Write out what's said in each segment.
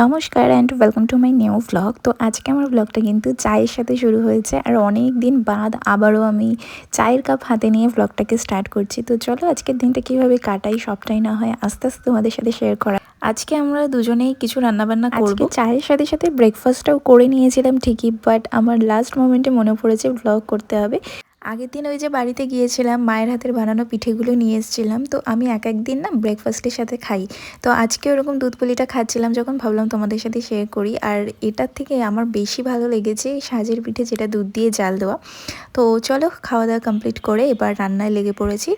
নমস্কার and welcome to my new vlog. তো আজকে আমার ব্লগটা কিন্তু চায়ের সাথে শুরু হয়েছে, আর অনেক দিন বাদ আবারও আমি চায়ের কাপ হাতে নিয়ে ব্লগটাকে স্টার্ট করছি। তো চলো আজকের দিনটা কীভাবে কাটাই সবটাই না হয় আস্তে আস্তে তোমাদের সাথে শেয়ার করা। আজকে আমরা দুজনেই কিছু রান্নাবান্না করবো। চায়ের সাথে সাথে ব্রেকফাস্টটাও করে নিয়েছিলাম ঠিকই, বাট আমার লাস্ট মোমেন্টে মনে পড়েছে ব্লগ করতে হবে। আগের দিন ওই যে বাড়িতে গিয়েছিলাম, মায়ের হাতের বানানো পিঠেগুলো নিয়ে এসেছিলাম। তো আমি এক একদিন না ব্রেকফাস্টের সাথে খাই। তো আজকে ওরকম দুধ পুলিটা খাচ্ছিলাম যখন, ভাবলাম তোমাদের সাথে শেয়ার করি। আর এটার থেকে আমার বেশি ভালো লেগেছে সাজের পিঠে, যেটা দুধ দিয়ে জাল দেওয়া। তো চলো খাওয়া দাওয়া কমপ্লিট করে এবার রান্নায় লেগে পড়েছি।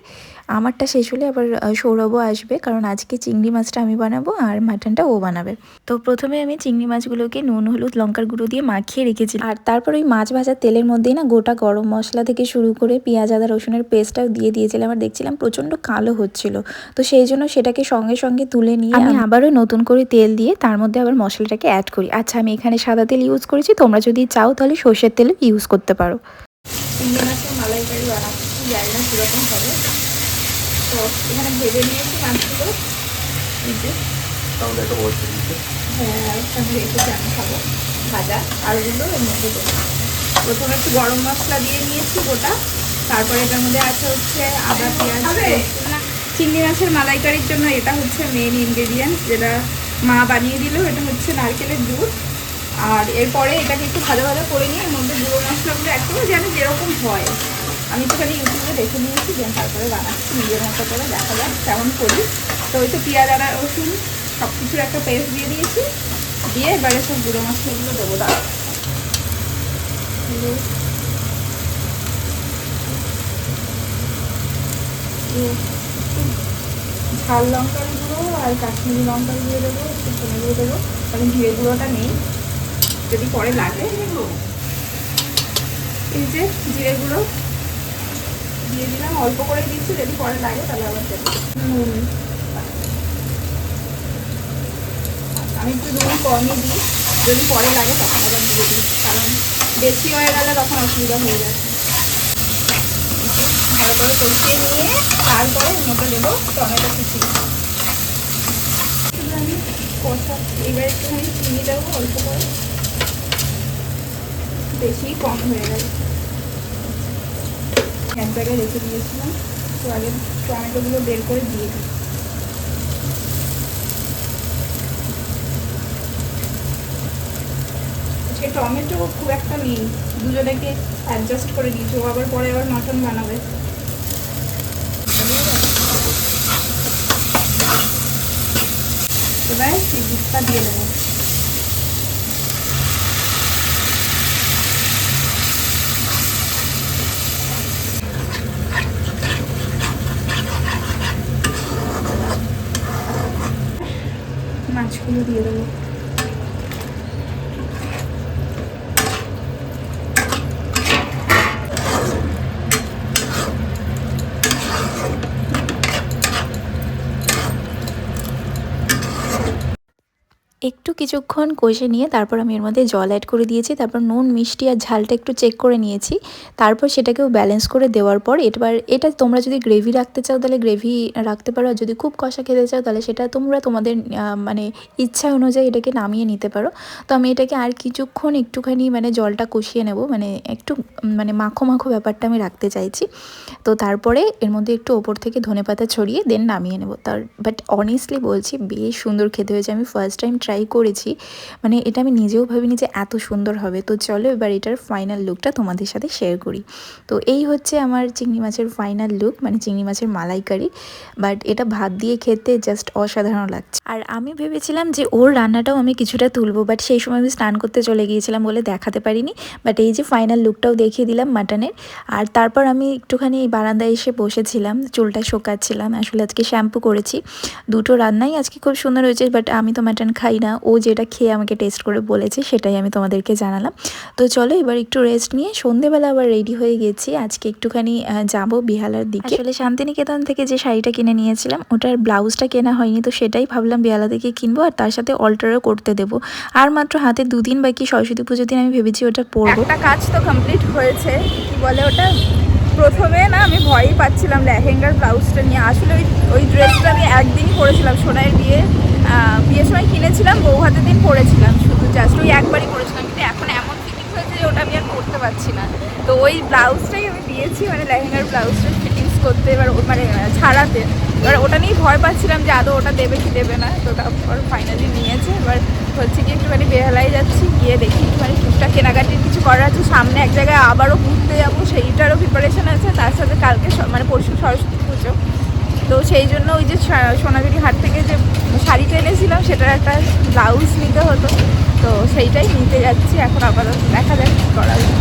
আমারটা শেষ হলে আবার সৌরভও আসবে, কারণ আজকে চিংড়ি মাছটা আমি বানাবো আর মাটনটা ও বানাবে। তো প্রথমে আমি চিংড়ি মাছগুলোকে নুন হলুদ লঙ্কার গুঁড়ো দিয়ে মাখিয়ে রেখেছি, আর তারপর ওই মাছ ভাজার তেলের মধ্যেই না গোটা গরম মশলা থেকে শুরু করে পেঁয়াজ আদা রসুনের পেস্টটাও দিয়ে দিয়েছিলাম। আর দেখছিলাম প্রচণ্ড কালো হচ্ছিল, তো সেই জন্য সেটাকে সঙ্গে সঙ্গে তুলে নিয়ে আমি আবারও নতুন করে তেল দিয়ে তার মধ্যে আবার মশলাটাকে অ্যাড করি। আচ্ছা, আমি এখানে সাদা তেল ইউজ করেছি, তোমরা যদি চাও তাহলে সর্ষের তেল ইউজ করতে পারো। চিংড়ি মাছের মালাইকারি বানাচ্ছি, জানি না কীরকম হবে। তো এখানে ভেজে নিয়েছি মাছগুলো, হ্যাঁ সঙ্গে রেখেছি আমি খাবো ভাজা। আলুগুলো এর মধ্যে দেবো। প্রথমে একটু গরম মশলা দিয়ে নিয়েছি গোটা, তারপরে এটার মধ্যে আছে হচ্ছে আদা পেঁয়াজ। চিংড়ি মাছের মালাইকারির জন্য এটা হচ্ছে মেন ইনগ্রেডিয়েন্টস, যেটা মা বানিয়ে দিল। এটা হচ্ছে নারকেলের দুধ। আর এরপরে এটাকে একটু ভাজা ভাজা করে নিয়ে এর মধ্যে গুঁড়ো মশলাগুলো অ্যাড করে, যেন যেরকম হয়। আমি তো খালি ইউটিউবে দেখে নিয়েছি, যে তারপরে বানাচ্ছি নিজের মতো করে, দেখা যাক কেমন করি। তো ওই তো পেঁয়াজ আদা রসুন সব কিছুর একটা পেস্ট দিয়ে দিয়েছি, দিয়ে এবারে সব গুঁড়ো মশলাগুলো দেবো। ঝাল লঙ্কার গুঁড়ো আর কাশ্মীরি লঙ্কার গুঁড়ো দেবো, একটু ধনে গুঁড়ো দেবো, কারণ জিরে গুঁড়োটা নেই, যদি পরে লাগে। এই যে জিরে গুঁড়ো দিয়ে দিলাম, অল্প করে দিচ্ছি, যদি পরে লাগে তাহলে আবার দেবো। আমি একটু নুন কমই দিই, যদি পরে লাগে তখন আবার দিয়ে দিই, কারণ বেশি হয়ে গেলে তখন অসুবিধা হয়ে যায়। ভালো করে কষিয়ে নিয়ে তারপরে এর মধ্যে দেবো টমেটো কুচি। আমি কষা এবার একটুখানি চিনি দেবো অল্প করে, বেশি কম হয়ে গেছে। এক জায়গায় রেখে দিয়েছিলাম, তো আগে টমেটোগুলো বের করে দিয়ে দিই। টমেটো খুব একটা নেই, দুজনেকে অ্যাডজাস্ট করে দিয়েছি। ও আবার পরে আবার মাটন বানাবে। এবার এই দুধটা দিয়ে দেবো। মাছগুলো দিয়ে দেবো। একটু কিছুক্ষণ কষে নিয়ে তারপর আমি এর মধ্যে জল অ্যাড করে দিয়েছি, তারপর নুন মিষ্টি আর ঝালটা একটু চেক করে নিয়েছি, তারপর সেটাকেও ব্যালেন্স করে দেওয়ার পর এবার এটা তোমরা যদি গ্রেভি রাখতে চাও তাহলে গ্রেভি রাখতে পারো, আর যদি খুব কষা খেতে চাও তাহলে সেটা তোমরা তোমাদের মানে ইচ্ছা অনুযায়ী এটাকে নামিয়ে নিতে পারো। তো আমি এটাকে আর কিছুক্ষণ একটুখানি মানে জলটা কষিয়ে নেব, মানে একটু মানে মাখো মাখো ব্যাপারটা আমি রাখতে চাইছি। তো তারপরে এর মধ্যে একটু ওপর থেকে ধনেপাতা ছড়িয়ে দেন নামিয়ে নেব। বাট অনেস্টলি বলছি বেশ সুন্দর খেতে হয়েছে। আমি ফার্স্ট টাইম ট্রাই করেছি, মানে এটা আমি নিজেও ভাবিনি যে এত সুন্দর হবে। তো চলো এবার এটার ফাইনাল লুকটা তোমাদের সাথে শেয়ার করি। তো এই হচ্ছে আমার চিংড়ি মাছের ফাইনাল লুক, মানে চিংড়ি মাছের মালাইকারি। বাট এটা ভাত দিয়ে খেতে জাস্ট অসাধারণ লাগছে। আর আমি ভেবেছিলাম যে ওর রান্নাটাও আমি কিছুটা তুলবো, বাট সেই সময় আমি স্নান করতে চলে গিয়েছিলাম বলে দেখাতে পারিনি। বাট এই যে ফাইনাল লুকটাও দেখিয়ে দিলাম মাটনের। আর তারপর আমি একটুখানি এই বারান্দায় এসে বসেছিলাম, চুলটা শোকাচ্ছিলাম। আসলে আজকে শ্যাম্পু করেছি, দুটো রান্নাই আজকে খুব সুন্দর হয়েছে। বাট আমি তো মাটন খাই না, ও যেটা খেয়ে আমাকে টেস্ট করে বলেছে সেটাই আমি তোমাদেরকে জানালাম। তো চলো এবার একটু রেস্ট নিয়ে সন্ধেবেলা আবার রেডি হয়ে গেছি। আজকে একটুখানি যাবো বিহালার দিকে। আসলে শান্তিনিকেতন থেকে যে শাড়িটা কিনে নিয়েছিলাম ওটার ব্লাউজটা কেনা হয়নি, তো সেটাই ভাবলাম বিহালা থেকে কিনবো, আর তার সাথে অল্টারও করতে দেবো। আর মাত্র হাতে দুদিন বাকি, সরস্বতী পুজোর দিন আমি ভেবেছি ওটা পরবো। একটা কাজ তো কমপ্লিট হয়েছে, কি বলে ওটা, প্রথমে না আমি ভয়ই পাচ্ছিলাম লেহেঙ্গার ব্লাউজটা নিয়ে। আসলে ওই ড্রেসটা আমি একদিনই পরেছিলাম সোনাইয়ের বিয়ে, বিয়ের সময় কিনেছিলাম, বউ হাতের দিন পরেছিলাম, শুধু জাস্ট ওই একবারই পরেছিলাম, কিন্তু এখন এমন ফিটিংস হয়েছে যে ওটা আমি আর পরতে পারছি না। তো ওই ব্লাউজটাই আমি দিয়েছি, মানে লেহেঙ্গার ব্লাউজটা ফিটিংস করতে, এবার মানে ছাড়াতে। এবার ওটা নিয়েই ভয় পাচ্ছিলাম যে আদৌ ওটা দেবে কি দেবে না। তো তারপর ফাইনালি নিয়েছে। এবার হচ্ছে কি একটুখানি বেহালায় যাচ্ছি, গিয়ে দেখি একটুখানি টুকটাক কেনাকাটির কিছু করার আছে, সামনে এক জায়গায় আবারও ঘুরতে যাবো, সেইটারও প্রিপারেশন আছে। তার সাথে কালকে মানে পরশু সরস্বতী পুজো, তো সেই জন্য ওই যে সোনাঝুরি হাট থেকে যে শাড়িটা এনেছিলাম সেটার একটা ব্লাউজ নিতে হতো, তো সেইটাই নিতে যাচ্ছি এখন। আপাতত দেখা যাক কী করা যায়।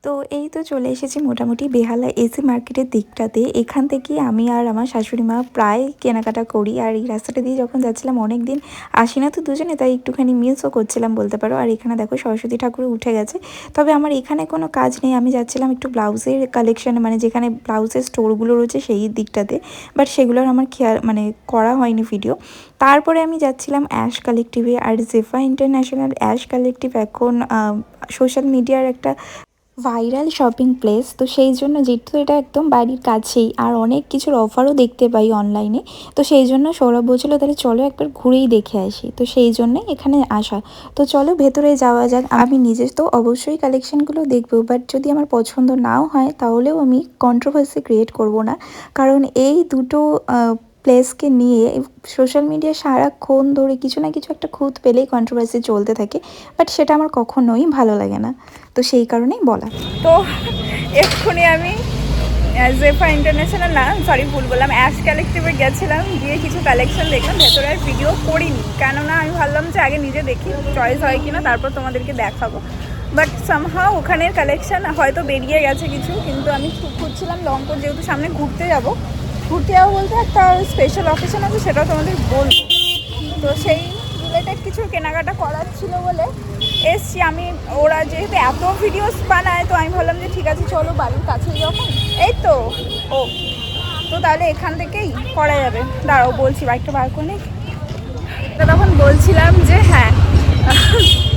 তো এই তো চলে এসেছি মোটামুটি বেহালা এসি মার্কেটের দিকটাতে। এখান থেকে আমি আর আমার শাশুড়ি মা প্রায় কেনাকাটা করি। আর এই রাস্তাটা দিয়ে যখন যাচ্ছিলাম, অনেক দিন আসি না তো দুজনে, তাই একটুখানি মিসও করছিলাম বলতে পারো। আর এখানে দেখো সরস্বতী ঠাকুর উঠে গেছে। তবে আমার এখানে কোনো কাজ নেই, আমি যাচ্ছিলাম একটু ব্লাউজের কালেকশানে, মানে যেখানে ব্লাউজের স্টোরগুলো রয়েছে সেই দিকটাতে। বাট সেগুলোর আমার খেয়াল মানে করা হয়নি ভিডিও। তারপরে আমি যাচ্ছিলাম অ্যাশ কালেকটিভে। আর জেফা ইন্টারন্যাশনাল অ্যাশ কালেকটিভ এখন সোশ্যাল মিডিয়ার একটা ভাইরাল শপিং প্লেস। তো সেই জন্য যেহেতু এটা একদম বাড়ির কাছেই, আর অনেক কিছুর অফারও দেখতে পাই অনলাইনে, তো সেই জন্য সৌরভ বলছিল তাহলে চলো একবার ঘুরেই দেখে আসি। তো সেই জন্যই এখানে আসা। তো চলো ভেতরে যাওয়া যাক। আমি নিজে তো অবশ্যই কালেকশানগুলো দেখবো, বাট যদি আমার পছন্দ নাও হয় তাহলেও আমি কন্ট্রোভার্সি ক্রিয়েট করব না। কারণ এই দুটো প্লেসকে নিয়ে সোশ্যাল মিডিয়া সারাক্ষণ ধরে কিছু না কিছু একটা খুঁত পেলেই কন্ট্রোভার্সি চলতে থাকে, বাট সেটা আমার কখনোই ভালো লাগে না। তো সেই কারণেই বলা। তো এক্ষুনি আমি জেফা ইন্টারন্যাশনাল না, সরি ভুল বললাম, অ্যাশ কালেকটিভে গেছিলাম, গিয়ে কিছু কালেকশন দেখলাম। ভেতরে আর ভিডিও করিনি, কেননা আমি ভাবলাম যে আগে নিজে দেখি চয়েস হয় কিনা, তারপর তোমাদেরকে দেখাবো। বাট সামহাও ওখানের কালেকশন হয়তো বেরিয়ে গেছে কিছু, কিন্তু আমি খুঁজছিলাম লংপুর, যেহেতু সামনে ঘুরতে যাবো বলতে একটা স্পেশাল অকেশন আছে, সেটাও তোমাদের বলবো। তো সেই রিলেটেড কিছু কেনাকাটা করার ছিল বলে এসছি আমি। ওরা যেহেতু এত ভিডিওস বানায়, তো আমি ভাবলাম যে ঠিক আছে চলো বাড়ির কাছে যখন, এই তো ও, তো তাহলে এখান থেকেই করা যাবে। দাঁড়াও বলছি, বাইকটা বার করে নিই। তো তখন বলছিলাম যে হ্যাঁ,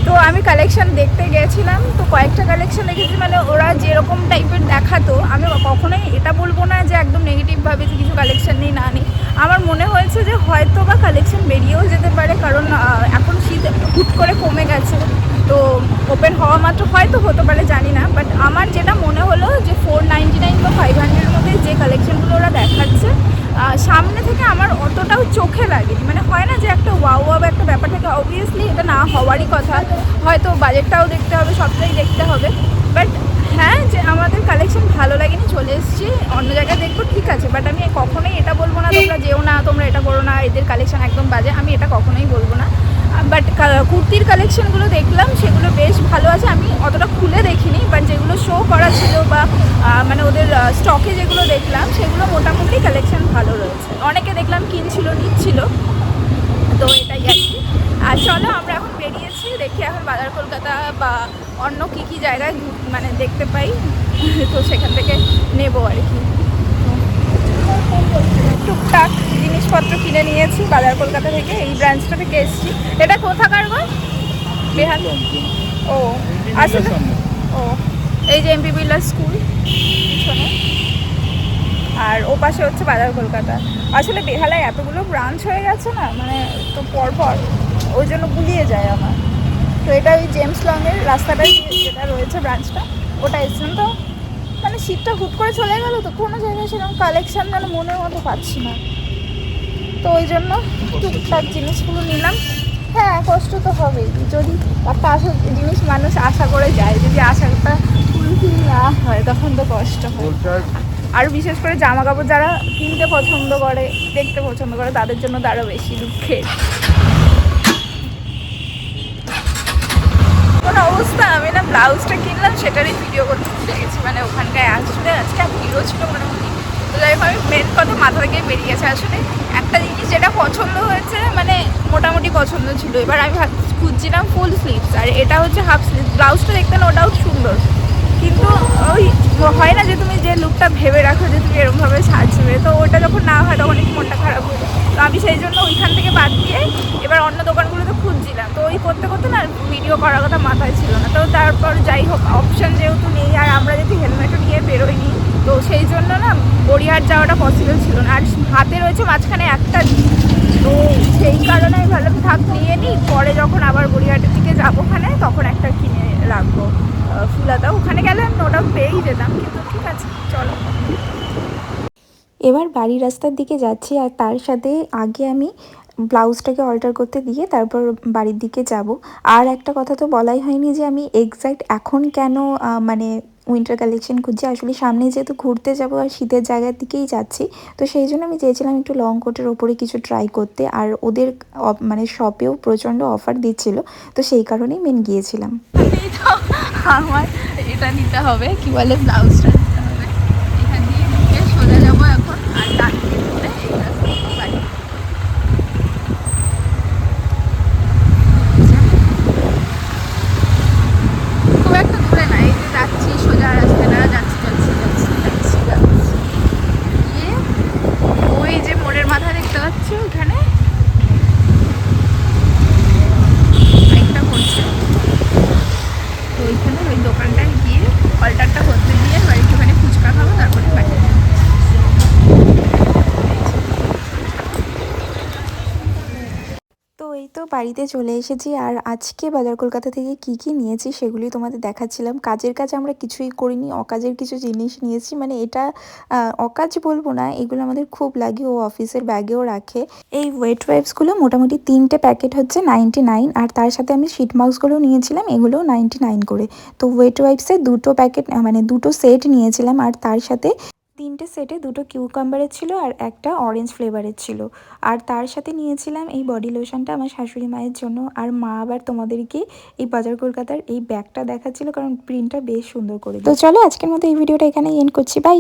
তো আমি কালেকশন দেখতে গেছিলাম, তো কয়েকটা কালেকশন দেখেছি, মানে ওরা যেরকম টাইপের দেখাতো, আমি কখনোই এটা বলবো না যে একদম নেগেটিভভাবে যে কিছু কালেকশন নেই না নেই। আমার মনে হয়েছে যে হয়তো বা কালেকশন বেরিয়েও যেতে পারে, কারণ এখন শীত হুট করে কমে গেছে, তো ওপেন হওয়া মাত্র হয়তো হতে পারে, জানি না। বাট আমার যেটা মনে হলো যে 499 বা 500-এর মধ্যে যে কালেকশনগুলো ওরা দেখাচ্ছে, সামনে থেকে আমার অতটাও চোখে লাগেনি। মানে হয় না যে একটা ওয়াও ওয়াও একটা ব্যাপার থাকে, অবভিয়াসলি এটা না হওয়ারই কথা, হয়তো বাজেটটাও দেখতে হবে, সবটাই দেখতে হবে। বাট হ্যাঁ, যে আমাদের কালেকশন ভালো লাগেনি, চলে এসেছি, অন্য জায়গায় দেখবো, ঠিক আছে। বাট আমি কখনোই এটা বলবো না তোমরা যেও না, তোমরা এটা করো না, এদের কালেকশন একদম বাজে, আমি এটা কখনোই বলবো না। বাট কুর্তির কালেকশনগুলো দেখলাম, সেগুলো বেশ ভালো আছে। আমি অতটা খুলে দেখিনি, বাট যেগুলো শো করা ছিল বা মানে ওদের স্টকে যেগুলো দেখলাম, সেগুলো মোটামুটি কালেকশন ভালো রয়েছে। অনেকে দেখলাম কিনছিল, নিচ্ছিল, তো এটাই আর কি। আর চলো আমরা এখন বেরিয়েছি, দেখি এখন বাজার কলকাতা বা অন্য কী কী জায়গায় মানে দেখতে পাই, তো সেখান থেকে নেবো আর কি। টুকটাক জিনিসপত্র কিনে নিয়েছি বাজার কলকাতা থেকে, এই ব্রাঞ্চটা থেকে এসেছি। এটা কোথাকার গো? বেহাল। ও আসলে ও, এই যে এমপি বিড়লা স্কুল পিছনে, আর ও পাশে হচ্ছে বাজার কলকাতা। আসলে বেহালায় এতগুলো ব্রাঞ্চ হয়ে গেছে না, মানে তো পরপর, ওই জন্য গুলিয়ে যায় আমার। তো এটা ওই জেমস লংয়ের রাস্তাটাই যেটা রয়েছে ব্রাঞ্চটা, ওটা এসেছিলাম। তো মানে শীতটা হুট করে চলে গেল, তো কোনো জায়গায় সেরকম কালেকশান মানে মনের মতো পাচ্ছি না, তো ওই জন্য টুকটাক জিনিসগুলো নিলাম। হ্যাঁ, কষ্ট তো হবেই, যদি একটা জিনিস মানুষ আশা করে যায়, যদি আশাটা ফুলফিল না হয় তখন তো কষ্ট হয়। আর বিশেষ করে জামা কাপড় যারা কিনতে পছন্দ করে, দেখতে পছন্দ করে, তাদের জন্য তো আরও বেশি দুঃখের। কোন অবস্থা, আমি না ব্লাউজটা কিনলাম, সেটারই ভিডিও করতে ভুলে গেছি। মানে ওখানটায় আসলে আজকে ভিডিও ছিল মোটামুটি, তো যাই হোক আমি মেন কথা মাথা থেকে বেরিয়ে গেছে। আসলে একটা জিনিস যেটা পছন্দ হয়েছে, মানে মোটামুটি পছন্দ ছিল, এবার আমি খুঁজছিলাম ফুল স্লিভস, আর এটা হচ্ছে হাফ স্লিভস। ব্লাউজটা দেখতে না ওটাও সুন্দর, কিন্তু ওই হয় না যে তুমি যে লুকটা ভেবে রাখো যে তুমি এরকমভাবে সাজবে, তো ওটা যখন না হয় তখন একটু মনটা খারাপ হয়ে যায়। তো আমি সেই জন্য ওইখান থেকে বাদ দিয়ে এবার অন্য দোকানগুলোতে খুঁজছিলাম, তো ওই করতে করতে না ভিডিও করার কথা মাথায় ছিল না। তো তারপর যাই হোক, অপশান যেহেতু নেই, আর আমরা যদি হেলমেটও নিয়ে বেরোইনি, তো সেই জন্য না গড়িয়াহাট যাওয়াটা পসিবল ছিল না। আর হাতে রয়েছে মাঝখানে একটা দিন, তো সেই কারণে আমি ভাবলাম থাক নিয়ে নিই, পরে যখন আবার গড়িয়াহাটের দিকে যাবো ওখানে তখন একটা কিনে রাখবো ফুলাতা। ওখানে গেলে আমি ওটা পেয়েই যেতাম, কিন্তু ঠিক আছে চলো। এবার বাড়ির রাস্তার দিকে যাচ্ছি, আর তার সাথে আগে আমি ব্লাউজটাকে অল্টার করতে দিয়ে তারপর বাড়ির দিকে যাব। আর একটা কথা তো বলাই হয়নি যে আমি এক্স্যাক্ট এখন কেন মানে উইন্টার কালেকশন খুঁজছি। আসলে সামনে যেহেতু ঘুরতে যাব আর শীতের জায়গার দিকেই যাচ্ছি, তো সেই জন্য আমি চেয়েছিলাম একটু লং কোটের ওপরে কিছু ট্রাই করতে। আর ওদের মানে শপেও প্রচণ্ড অফার দিচ্ছিল, তো সেই কারণেই মেন গিয়েছিলাম। এই তো আমার এটা নিতে হবে, কি বলে ব্লাউজটা নিতে হবে। এখান দিয়ে ঢুকে সোজা যাবো এখন, আর ডান দিকে ঘুরে এই রাস্তা বাড়ি। খুব একটা দূরে না, এই যে যাচ্ছি সোজা রাস্তাটা, যাচ্ছি যাচ্ছি যাচ্ছি যাচ্ছি যাচ্ছি গিয়ে ওই যে মোড়ের মাথা দেখতে পাচ্ছি ওখানে একটা করছে, তো ওইখানে ওই দোকানটায় গিয়ে অল্টারটা করতে দিয়ে বাড়ি একটুখানি ফুচকা খাবো, তারপরে বাড়ি। তো এই তো বাড়িতে চলে এসেছি, আর আজকে বাজার কলকাতা থেকে কি কি নিয়েছি সেগুলি তোমাদের দেখাচ্ছিলাম। কাজের কাজ আমরা কিছুই করিনি, অকাজের কিছু জিনিস নিয়েছি। মানে এটা অকাজ বলবো না, এগুলো আমাদের খুব লাগে, ও অফিসের ব্যাগেও রাখে। এই ওয়েট ওয়াইপসগুলো মোটামুটি 3টে প্যাকেট হচ্ছে 99, আর তার সাথে আমি শিট মাস্কগুলো নিয়েছিলাম, এগুলোও 99 করে। তো ওয়েট ওয়াইপসের 2টো প্যাকেট মানে 2টো সেট নিয়েছিলাম, আর তার সাথে 3টে সেটে 2টো কিউকাম্বারের ছিল আর একটা অরেঞ্জ ফ্লেভারের ছিল। আর তার সাথে নিয়েছিলাম এই বডি লোশনটা আমার শাশুড়ি মায়ের জন্য। আর মা আবার তোমাদেরকে এই বাজার কলকাতার এই ব্যাগটা দেখাচ্ছিল, কারণ প্রিন্টটা বেশ সুন্দর করে। তো চলো আজকের মতো এই ভিডিওটা এখানেই এন্ড করছি, বাই।